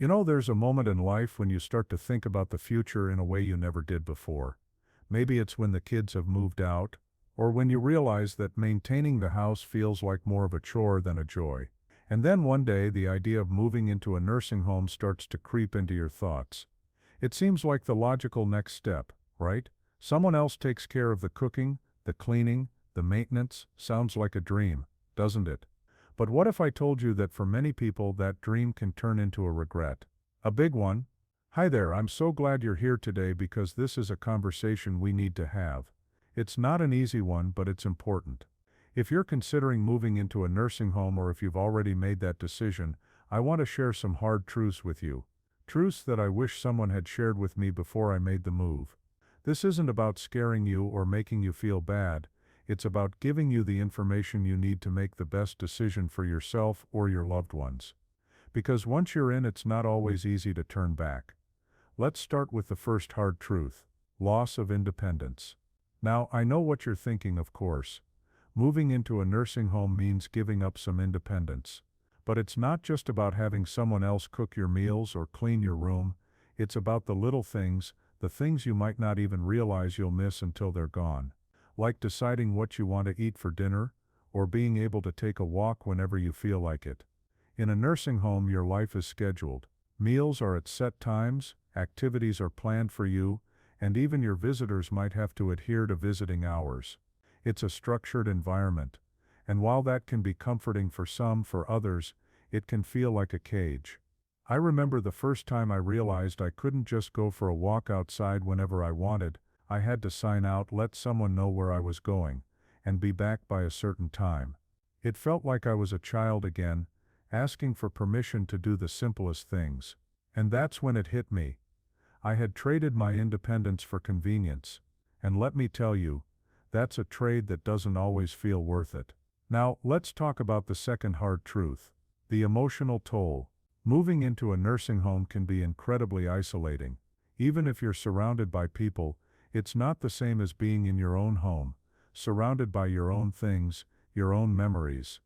There's a moment in life when you start to think about the future in a way you never did before. Maybe it's when the kids have moved out, or when you realize that maintaining the house feels like more of a chore than a joy. And then one day, the idea of moving into a nursing home starts to creep into your thoughts. It seems like the logical next step, right? Someone else takes care of the cooking, the cleaning, the maintenance. Sounds like a dream, doesn't it? But what if I told you that for many people that dream can turn into a regret? A big one. Hi there, I'm so glad you're here today because this is a conversation we need to have. It's not an easy one, but it's important. If you're considering moving into a nursing home or if you've already made that decision, I want to share some hard truths with you. Truths that I wish someone had shared with me before I made the move. This isn't about scaring you or making you feel bad. It's about giving you the information you need to make the best decision for yourself or your loved ones. Because once you're in, it's not always easy to turn back. Let's start with the first hard truth: loss of independence. Now, I know what you're thinking, of course. Moving into a nursing home means giving up some independence. But it's not just about having someone else cook your meals or clean your room. It's about the little things, the things you might not even realize you'll miss until they're gone. Like deciding what you want to eat for dinner, or being able to take a walk whenever you feel like it. In a nursing home, your life is scheduled. Meals are at set times, activities are planned for you, and even your visitors might have to adhere to visiting hours. It's a structured environment, and while that can be comforting for some, for others, it can feel like a cage. I remember the first time I realized I couldn't just go for a walk outside whenever I wanted. I had to sign out, let someone know where I was going, and be back by a certain time. It felt like I was a child again, asking for permission to do the simplest things. And that's when it hit me. I had traded my independence for convenience. And let me tell you, that's a trade that doesn't always feel worth it. Now, let's talk about the second hard truth: the emotional toll. Moving into a nursing home can be incredibly isolating. Even if you're surrounded by people, it's not the same as being in your own home, surrounded by your own things, your own memories.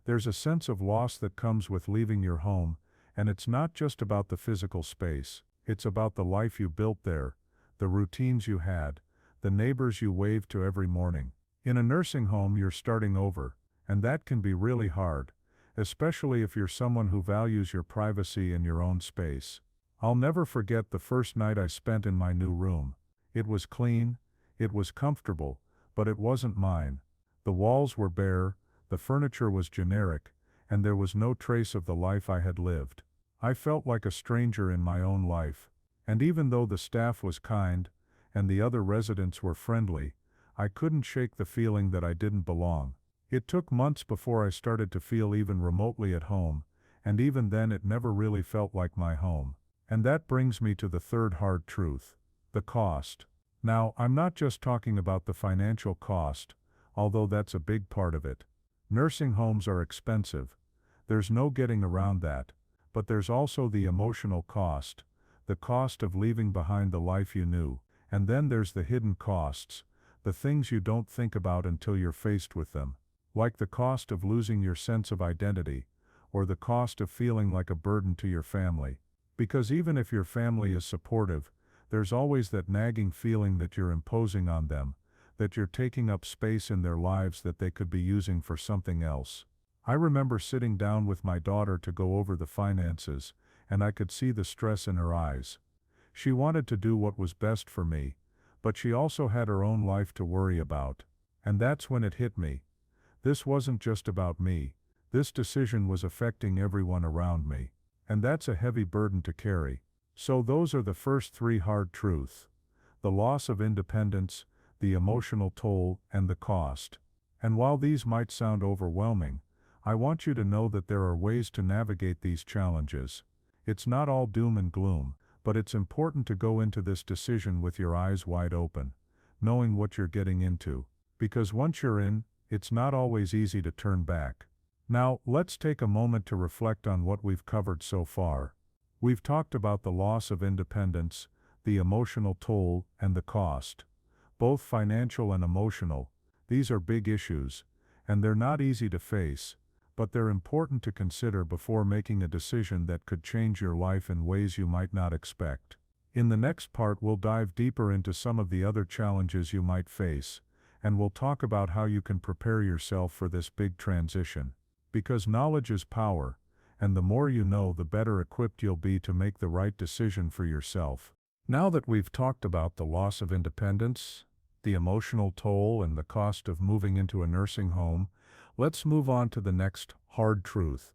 There's a sense of loss that comes with leaving your home, and it's not just about the physical space. It's about the life you built there, the routines you had, the neighbors you waved to every morning. In a nursing home, you're starting over, and that can be really hard, especially if you're someone who values your privacy and your own space. I'll never forget the first night I spent in my new room. It was clean, it was comfortable, but it wasn't mine. The walls were bare, the furniture was generic, and there was no trace of the life I had lived. I felt like a stranger in my own life, and even though the staff was kind, and the other residents were friendly, I couldn't shake the feeling that I didn't belong. It took months before I started to feel even remotely at home, and even then it never really felt like my home. And that brings me to the third hard truth: the cost. Now, I'm not just talking about the financial cost, although that's a big part of it. Nursing homes are expensive. There's no getting around that. But there's also the emotional cost, the cost of leaving behind the life you knew. And then there's the hidden costs, the things you don't think about until you're faced with them. Like the cost of losing your sense of identity, or the cost of feeling like a burden to your family. Because even if your family is supportive, there's always that nagging feeling that you're imposing on them, that you're taking up space in their lives that they could be using for something else. I remember sitting down with my daughter to go over the finances, and I could see the stress in her eyes. She wanted to do what was best for me, but she also had her own life to worry about. And that's when it hit me. This wasn't just about me. This decision was affecting everyone around me. And that's a heavy burden to carry. So those are the first three hard truths: the loss of independence, the emotional toll, and the cost. And while these might sound overwhelming, I want you to know that there are ways to navigate these challenges. It's not all doom and gloom, but it's important to go into this decision with your eyes wide open, knowing what you're getting into. Because once you're in, it's not always easy to turn back. Now, let's take a moment to reflect on what we've covered so far. We've talked about the loss of independence, the emotional toll, and the cost. Both financial and emotional. These are big issues, and they're not easy to face, but they're important to consider before making a decision that could change your life in ways you might not expect. In the next part, we'll dive deeper into some of the other challenges you might face, and we'll talk about how you can prepare yourself for this big transition. Because knowledge is power, and the more you know, the better equipped you'll be to make the right decision for yourself. Now that we've talked about the loss of independence, the emotional toll, and the cost of moving into a nursing home, let's move on to the next hard truth: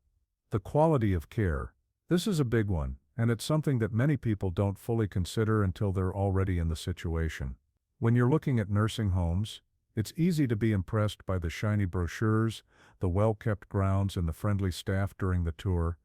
the quality of care. This is a big one, and it's something that many people don't fully consider until they're already in the situation. When you're looking at nursing homes, it's easy to be impressed by the shiny brochures, the well-kept grounds, and the friendly staff during the tour,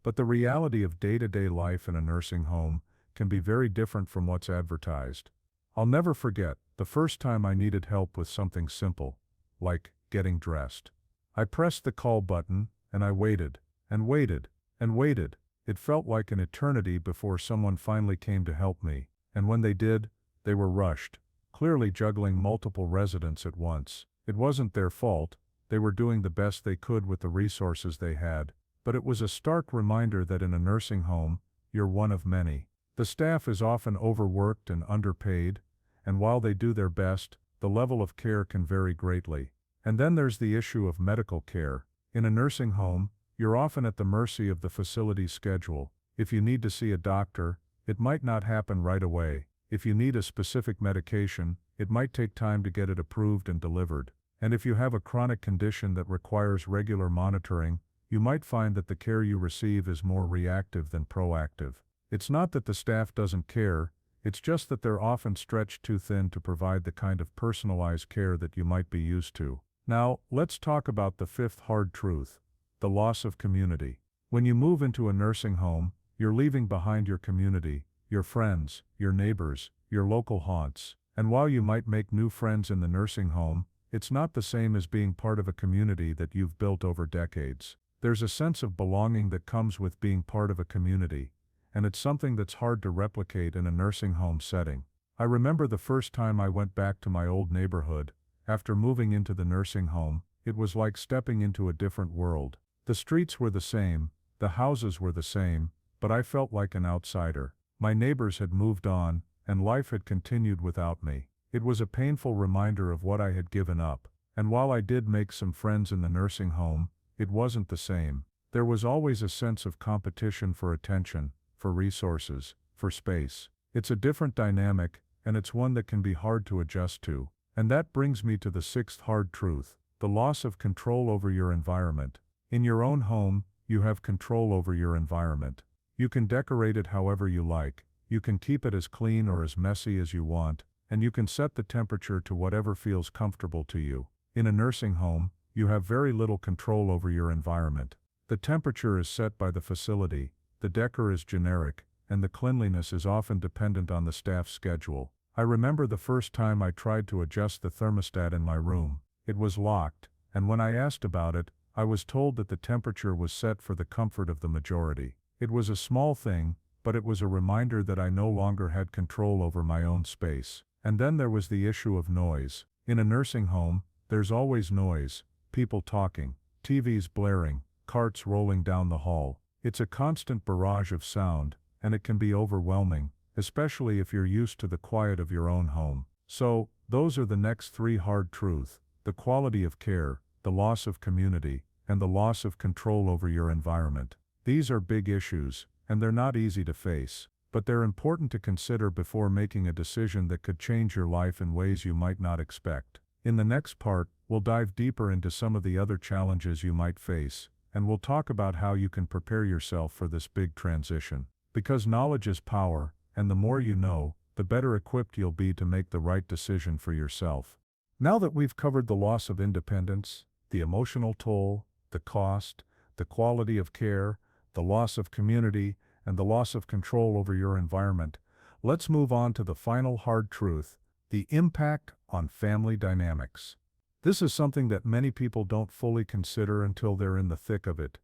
but the reality of day-to-day life in a nursing home can be very different from what's advertised. I'll never forget the first time I needed help with something simple, like getting dressed. I pressed the call button, and I waited, and waited, and waited. It felt like an eternity before someone finally came to help me, and when they did, they were rushed, clearly juggling multiple residents at once. It wasn't their fault, they were doing the best they could with the resources they had, but it was a stark reminder that in a nursing home, you're one of many. The staff is often overworked and underpaid, and while they do their best, the level of care can vary greatly. And then there's the issue of medical care. In a nursing home, you're often at the mercy of the facility's schedule. If you need to see a doctor, it might not happen right away. If you need a specific medication, it might take time to get it approved and delivered. And if you have a chronic condition that requires regular monitoring, you might find that the care you receive is more reactive than proactive. It's not that the staff doesn't care, it's just that they're often stretched too thin to provide the kind of personalized care that you might be used to. Now, let's talk about the fifth hard truth: the loss of community. When you move into a nursing home, you're leaving behind your community, your friends, your neighbors, your local haunts. And while you might make new friends in the nursing home, it's not the same as being part of a community that you've built over decades. There's a sense of belonging that comes with being part of a community, and it's something that's hard to replicate in a nursing home setting. I remember the first time I went back to my old neighborhood. After moving into the nursing home, it was like stepping into a different world. The streets were the same, the houses were the same, but I felt like an outsider. My neighbors had moved on, and life had continued without me. It was a painful reminder of what I had given up. And while I did make some friends in the nursing home, it wasn't the same. There was always a sense of competition for attention, for resources, for space. It's a different dynamic, and it's one that can be hard to adjust to. And that brings me to the sixth hard truth: the loss of control over your environment. In your own home, you have control over your environment. You can decorate it however you like, you can keep it as clean or as messy as you want, and you can set the temperature to whatever feels comfortable to you. In a nursing home, you have very little control over your environment. The temperature is set by the facility, the decor is generic, and the cleanliness is often dependent on the staff's schedule. I remember the first time I tried to adjust the thermostat in my room. It was locked, and when I asked about it, I was told that the temperature was set for the comfort of the majority. It was a small thing, but it was a reminder that I no longer had control over my own space. And then there was the issue of noise. In a nursing home, there's always noise: people talking, TVs blaring, carts rolling down the hall. It's a constant barrage of sound, and it can be overwhelming, especially if you're used to the quiet of your own home. So, those are the next three hard truths: the quality of care, the loss of community, and the loss of control over your environment. These are big issues, and they're not easy to face, but they're important to consider before making a decision that could change your life in ways you might not expect. In the next part, we'll dive deeper into some of the other challenges you might face, and we'll talk about how you can prepare yourself for this big transition. Because knowledge is power, and the more you know, the better equipped you'll be to make the right decision for yourself. Now that we've covered the loss of independence, the emotional toll, the cost, the quality of care, the loss of community, and the loss of control over your environment, let's move on to the final hard truth: the impact on family dynamics. This is something that many people don't fully consider until they're in the thick of it.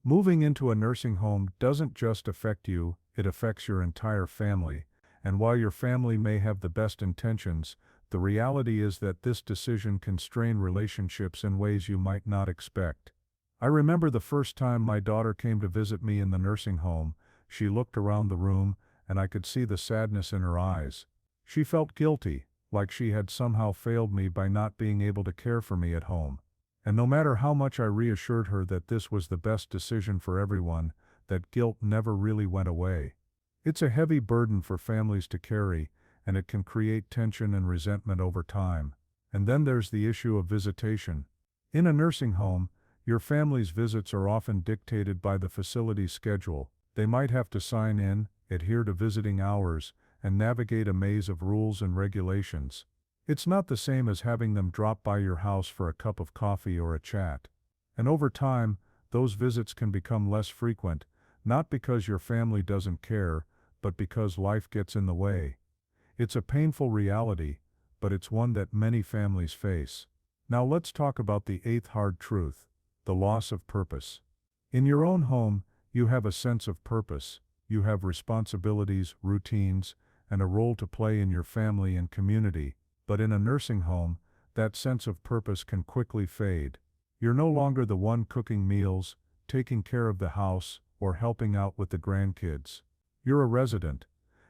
Moving into a nursing home doesn't just affect you, it affects your entire family. And while your family may have the best intentions, the reality is that this decision can strain relationships in ways you might not expect. I remember the first time my daughter came to visit me in the nursing home. She looked around the room, and I could see the sadness in her eyes. She felt guilty, like she had somehow failed me by not being able to care for me at home. And no matter how much I reassured her that this was the best decision for everyone, that guilt never really went away. It's a heavy burden for families to carry, and it can create tension and resentment over time. And then there's the issue of visitation. In a nursing home, your family's visits are often dictated by the facility's schedule. They might have to sign in, adhere to visiting hours, and navigate a maze of rules and regulations. It's not the same as having them drop by your house for a cup of coffee or a chat. And over time, those visits can become less frequent, not because your family doesn't care, but because life gets in the way. It's a painful reality, but it's one that many families face. Now let's talk about the eighth hard truth: the loss of purpose. In your own home, you have a sense of purpose. You have responsibilities, routines, and a role to play in your family and community. But in a nursing home, that sense of purpose can quickly fade. You're no longer the one cooking meals, taking care of the house, or helping out with the grandkids. You're a resident,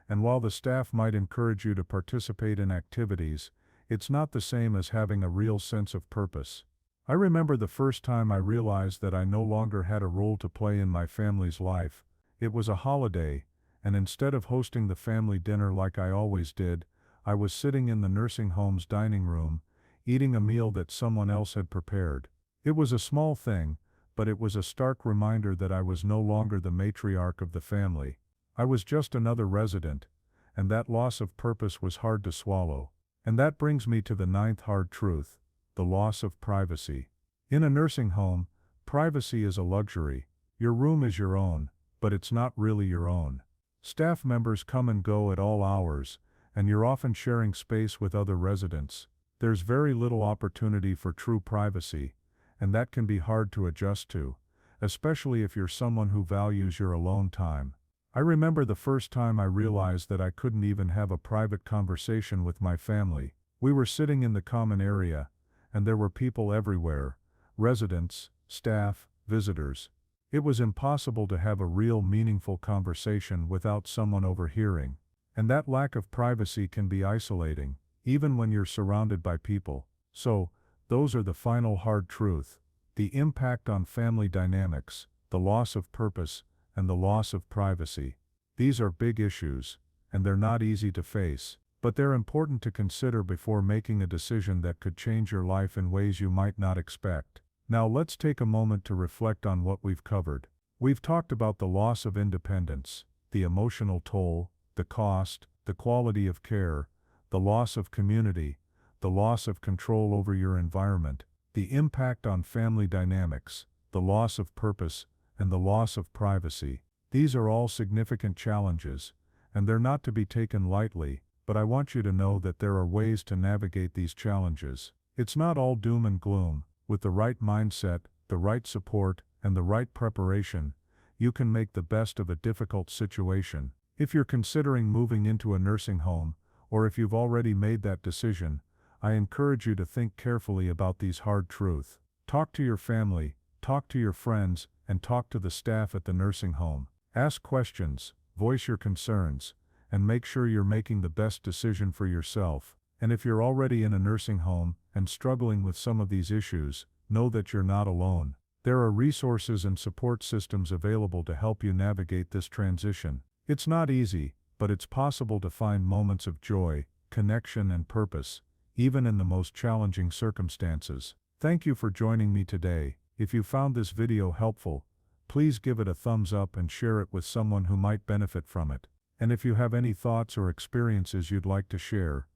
and while the staff might encourage you to participate in activities, it's not the same as having a real sense of purpose. I remember the first time I realized that I no longer had a role to play in my family's life. It was a holiday, and instead of hosting the family dinner like I always did, I was sitting in the nursing home's dining room, eating a meal that someone else had prepared. It was a small thing, but it was a stark reminder that I was no longer the matriarch of the family. I was just another resident, and that loss of purpose was hard to swallow. And that brings me to the ninth hard truth: the loss of privacy. In a nursing home, privacy is a luxury. Your room is your own, but it's not really your own. Staff members come and go at all hours, and you're often sharing space with other residents. There's very little opportunity for true privacy, and that can be hard to adjust to, especially if you're someone who values your alone time. I remember the first time I realized that I couldn't even have a private conversation with my family. We were sitting in the common area, and there were people everywhere: residents, staff, visitors. It was impossible to have a real meaningful conversation without someone overhearing. And that lack of privacy can be isolating, even when you're surrounded by people. So, those are the final hard truth: the impact on family dynamics, the loss of purpose, and the loss of privacy. These are big issues, and they're not easy to face, but they're important to consider before making a decision that could change your life in ways you might not expect. Now let's take a moment to reflect on what we've covered. We've talked about the loss of independence, the emotional toll, the cost, the quality of care, the loss of community, the loss of control over your environment, the impact on family dynamics, the loss of purpose, and the loss of privacy. These are all significant challenges, and they're not to be taken lightly, but I want you to know that there are ways to navigate these challenges. It's not all doom and gloom. With the right mindset, the right support, and the right preparation, you can make the best of a difficult situation. If you're considering moving into a nursing home, or if you've already made that decision, I encourage you to think carefully about these hard truths. Talk to your family, talk to your friends, and talk to the staff at the nursing home. Ask questions, voice your concerns, and make sure you're making the best decision for yourself. And if you're already in a nursing home and struggling with some of these issues, know that you're not alone. There are resources and support systems available to help you navigate this transition. It's not easy, but it's possible to find moments of joy, connection, and purpose, even in the most challenging circumstances. Thank you for joining me today. If you found this video helpful, please give it a thumbs up and share it with someone who might benefit from it. And if you have any thoughts or experiences you'd like to share,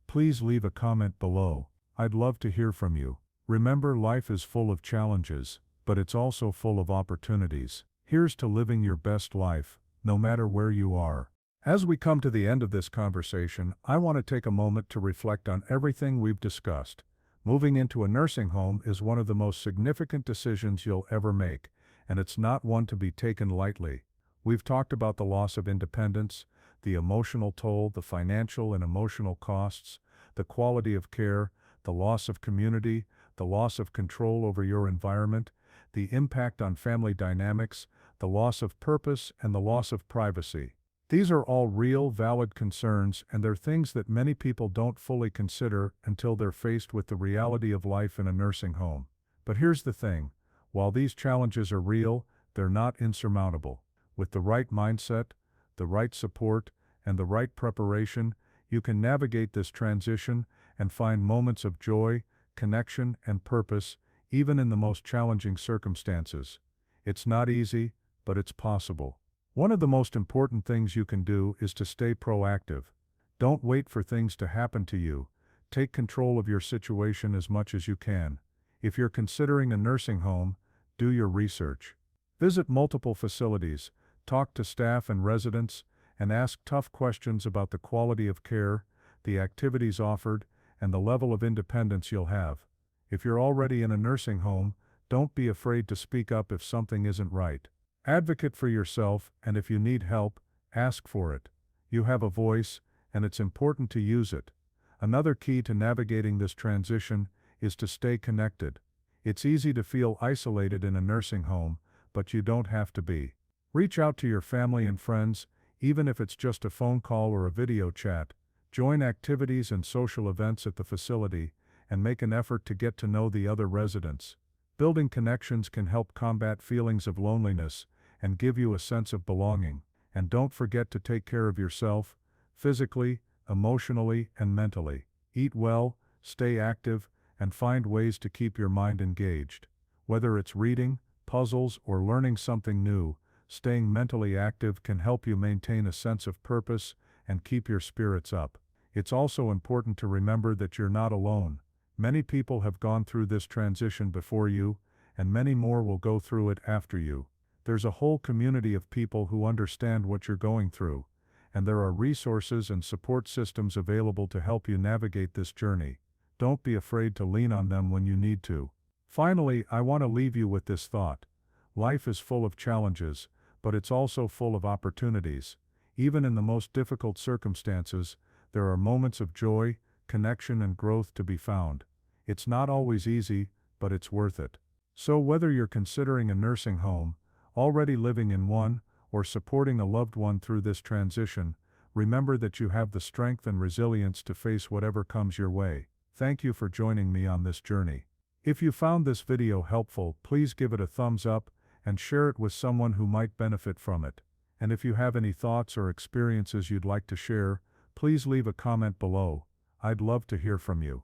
please leave a comment below. I'd love to hear from you. Remember, life is full of challenges, but it's also full of opportunities. Here's to living your best life, no matter where you are. As we come to the end of this conversation, I want to take a moment to reflect on everything we've discussed. Moving into a nursing home is one of the most significant decisions you'll ever make, and it's not one to be taken lightly. We've talked about the loss of independence, the emotional toll, the financial and emotional costs, the quality of care, the loss of community, the loss of control over your environment, the impact on family dynamics, the loss of purpose, and the loss of privacy. These are all real, valid concerns, and they're things that many people don't fully consider until they're faced with the reality of life in a nursing home. But here's the thing, while these challenges are real, they're not insurmountable. With the right mindset, the right support, and the right preparation, you can navigate this transition and find moments of joy, connection, and purpose, even in the most challenging circumstances. It's not easy, but it's possible. One of the most important things you can do is to stay proactive. Don't wait for things to happen to you. Take control of your situation as much as you can. If you're considering a nursing home, do your research. Visit multiple facilities, talk to staff and residents, and ask tough questions about the quality of care, the activities offered, and the level of independence you'll have. If you're already in a nursing home, don't be afraid to speak up if something isn't right. Advocate for yourself, and if you need help, ask for it. You have a voice, and it's important to use it. Another key to navigating this transition is to stay connected. It's easy to feel isolated in a nursing home, but you don't have to be. Reach out to your family and friends, even if it's just a phone call or a video chat. Join activities and social events at the facility, and make an effort to get to know the other residents. Building connections can help combat feelings of loneliness and give you a sense of belonging. And don't forget to take care of yourself, physically, emotionally, and mentally. Eat well, stay active, and find ways to keep your mind engaged. Whether it's reading, puzzles, or learning something new, staying mentally active can help you maintain a sense of purpose and keep your spirits up. It's also important to remember that you're not alone. Many people have gone through this transition before you, and many more will go through it after you. There's a whole community of people who understand what you're going through, and there are resources and support systems available to help you navigate this journey. Don't be afraid to lean on them when you need to. Finally, I want to leave you with this thought. Life is full of challenges, but it's also full of opportunities. Even in the most difficult circumstances, there are moments of joy, connection, and growth to be found. It's not always easy, but it's worth it. So whether you're considering a nursing home, already living in one, or supporting a loved one through this transition, remember that you have the strength and resilience to face whatever comes your way. Thank you for joining me on this journey. If you found this video helpful, please give it a thumbs up and share it with someone who might benefit from it. And if you have any thoughts or experiences you'd like to share, please leave a comment below. I'd love to hear from you.